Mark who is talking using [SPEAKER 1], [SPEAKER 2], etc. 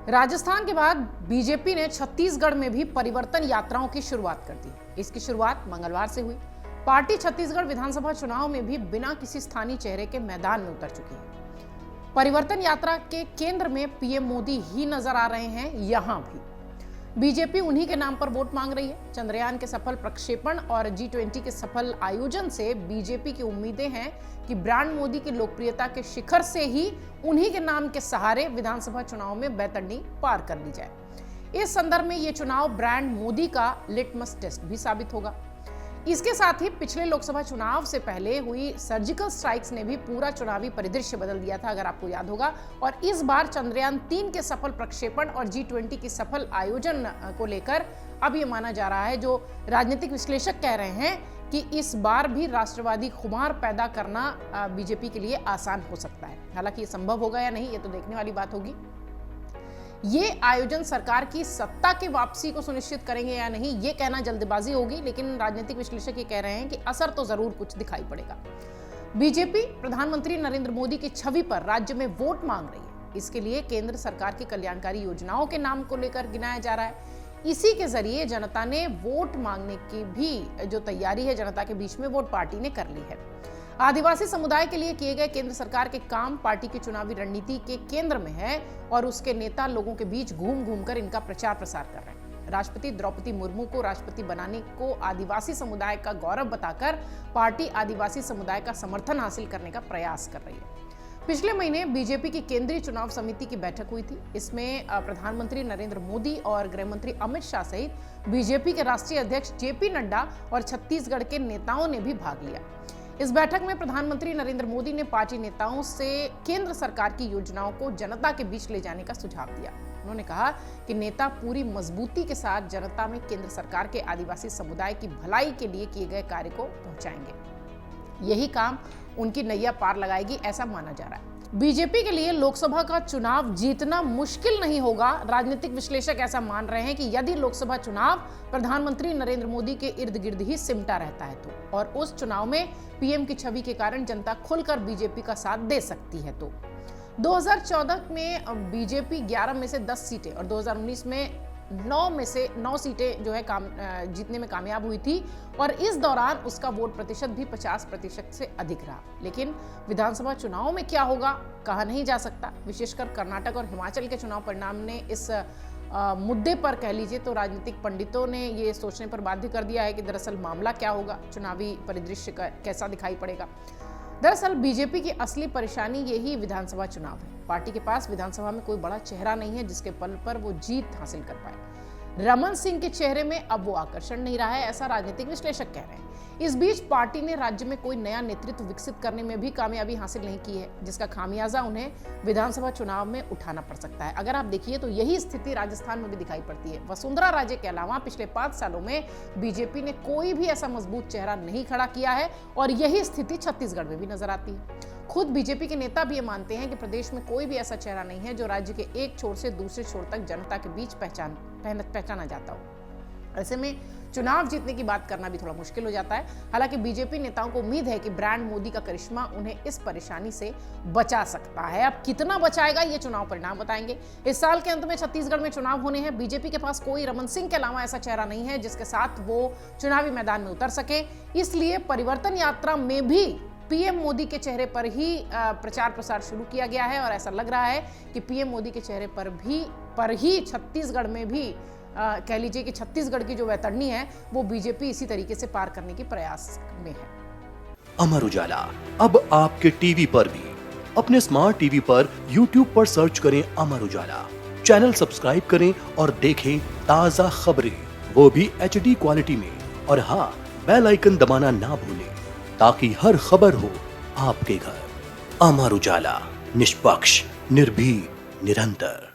[SPEAKER 1] राजस्थान के बाद बीजेपी ने छत्तीसगढ़ में भी परिवर्तन यात्राओं की शुरुआत कर दी। इसकी शुरुआत मंगलवार से हुई। पार्टी छत्तीसगढ़ विधानसभा चुनाव में भी बिना किसी स्थानीय चेहरे के मैदान में उतर चुकी है। परिवर्तन यात्रा के केंद्र में पीएम मोदी ही नजर आ रहे हैं। यहां भी बीजेपी उन्हीं के नाम पर वोट मांग रही है। चंद्रयान के सफल प्रक्षेपण और G20 के सफल आयोजन से बीजेपी की उम्मीदें हैं कि ब्रांड मोदी की लोकप्रियता के शिखर से ही उन्हीं के नाम के सहारे विधानसभा चुनाव में बैतरणी पार कर ली जाए। इस संदर्भ में यह चुनाव ब्रांड मोदी का लिटमस टेस्ट भी साबित होगा। इसके साथ ही पिछले लोकसभा चुनाव से पहले हुई सर्जिकल स्ट्राइक्स ने भी पूरा चुनावी परिदृश्य बदल दिया था, अगर आपको याद होगा। और इस बार चंद्रयान 3 के सफल प्रक्षेपण और G20 की सफल आयोजन को लेकर अब ये माना जा रहा है, जो राजनीतिक विश्लेषक कह रहे हैं कि इस बार भी राष्ट्रवादी खुमार पैदा करना बीजेपी के लिए आसान हो सकता है। हालांकि ये संभव होगा या नहीं, ये तो देखने वाली बात होगी। ये आयोजन सरकार की सत्ता की वापसी को सुनिश्चित करेंगे या नहीं, ये कहना जल्दबाजी होगी, लेकिन राजनीतिक विश्लेषक ये कह रहे हैं कि असर तो जरूर कुछ दिखाई पड़ेगा। बीजेपी प्रधानमंत्री नरेंद्र मोदी की छवि पर राज्य में वोट मांग रही है। इसके लिए केंद्र सरकार की कल्याणकारी योजनाओं के नाम को लेकर गिनाया जा रहा है। इसी के जरिए जनता ने वोट मांगने की भी जो तैयारी है जनता के बीच में, वो पार्टी ने कर ली है। आदिवासी समुदाय के लिए किए गए केंद्र सरकार के काम पार्टी की चुनावी रणनीति के केंद्र में है और उसके नेता लोगों के बीच घूम घूम कर इनका प्रचार प्रसार कर रहे हैं। राष्ट्रपति द्रौपदी मुर्मू को राष्ट्रपति बनाने को आदिवासी समुदाय का गौरव बताकर पार्टी आदिवासी समुदाय का समर्थन हासिल करने का प्रयास कर रही है। पिछले महीने बीजेपी की केंद्रीय चुनाव समिति की बैठक हुई थी। इसमें प्रधानमंत्री नरेंद्र मोदी और गृह मंत्री अमित शाह सहित बीजेपी के राष्ट्रीय अध्यक्ष जेपी नड्डा और छत्तीसगढ़ के नेताओं ने भी भाग लिया। इस बैठक में प्रधानमंत्री नरेंद्र मोदी ने पार्टी नेताओं से केंद्र सरकार की योजनाओं को जनता के बीच ले जाने का सुझाव दिया। उन्होंने कहा कि नेता पूरी मजबूती के साथ जनता में केंद्र सरकार के आदिवासी समुदाय की भलाई के लिए किए गए कार्य को पहुंचाएंगे। यही काम उनकी नैया पार लगाएगी, ऐसा माना जा रहा है। बीजेपी के लिए लोकसभा का चुनाव जीतना मुश्किल नहीं होगा। राजनीतिक विश्लेषक ऐसा मान रहे हैं कि यदि लोकसभा चुनाव प्रधानमंत्री नरेंद्र मोदी के इर्द गिर्द ही सिमटा रहता है तो, और उस चुनाव में पीएम की छवि के कारण जनता खुलकर बीजेपी का साथ दे सकती है तो 2014 में बीजेपी 11 में से 10 सीटें और 2019 में 9 में से 9 सीटें जो है जीतने में कामयाब हुई थी और इस दौरान उसका वोट प्रतिशत भी 50% से अधिक रहा। लेकिन विधानसभा चुनाव में क्या होगा कहा नहीं जा सकता। विशेषकर कर्नाटक और हिमाचल के चुनाव परिणाम ने इस मुद्दे पर कह लीजिए तो राजनीतिक पंडितों ने ये सोचने पर बाध्य कर दिया है कि दरअसल मामला क्या होगा, चुनावी परिदृश्य कैसा दिखाई पड़ेगा। दरअसल बीजेपी की असली परेशानी यही विधानसभा चुनाव है। पार्टी के पास विधानसभा में कोई बड़ा चेहरा नहीं है जिसके बल पर वो जीत हासिल कर पाए। रमन सिंह के चेहरे में अब वो आकर्षण नहीं रहा है, ऐसा राजनीतिक विश्लेषक कह रहे हैं। इस बीच पार्टी ने राज्य में कोई नया नेतृत्व विकसित करने में भी कामयाबी हासिल नहीं की है, जिसका खामियाजा उन्हें विधानसभा चुनाव में उठाना पड़ सकता है। अगर आप देखिए तो यही स्थिति राजस्थान में भी दिखाई पड़ती है। वसुंधरा राजे के अलावा पिछले 5 सालों में बीजेपी ने कोई भी ऐसा मजबूत चेहरा नहीं खड़ा किया है और यही स्थिति छत्तीसगढ़ में भी नजर आती है। खुद बीजेपी के नेता भी ये मानते हैं कि प्रदेश में कोई भी ऐसा चेहरा नहीं है जो राज्य के एक छोर से दूसरे छोर तक जनता के बीच पहचाना जाता हो। ऐसे में चुनाव जीतने की बात करना भी थोड़ा मुश्किल हो जाता है। हालांकि बीजेपी नेताओं को उम्मीद है कि ब्रांड मोदी का करिश्मा उन्हें इस परेशानी से बचा सकता है। अब कितना बचाएगा ये चुनाव परिणाम बताएंगे। इस साल के अंत में छत्तीसगढ़ में चुनाव होने हैं। बीजेपी के पास कोई रमन सिंह के अलावा ऐसा चेहरा नहीं है जिसके साथ वो चुनावी मैदान में उतर सके। इसलिए परिवर्तन यात्रा में भी पीएम मोदी के चेहरे पर ही प्रचार प्रसार शुरू किया गया है और ऐसा लग रहा है कि पीएम मोदी के चेहरे पर ही छत्तीसगढ़ में भी कह लीजिए कि छत्तीसगढ़ की जो बैतरणी है वो बीजेपी इसी तरीके से पार करने की प्रयास में है।
[SPEAKER 2] अमर उजाला अब आपके टीवी पर भी। अपने स्मार्ट टीवी पर यूट्यूब पर सर्च करें अमर उजाला, चैनल सब्सक्राइब करें और देखें ताजा खबरें, वो भी HD क्वालिटी में। और हाँ, बेल आइकन दबाना ना भूलें ताकि हर खबर हो आपके घर। अमर उजाला, निष्पक्ष, निर्भीक, निरंतर।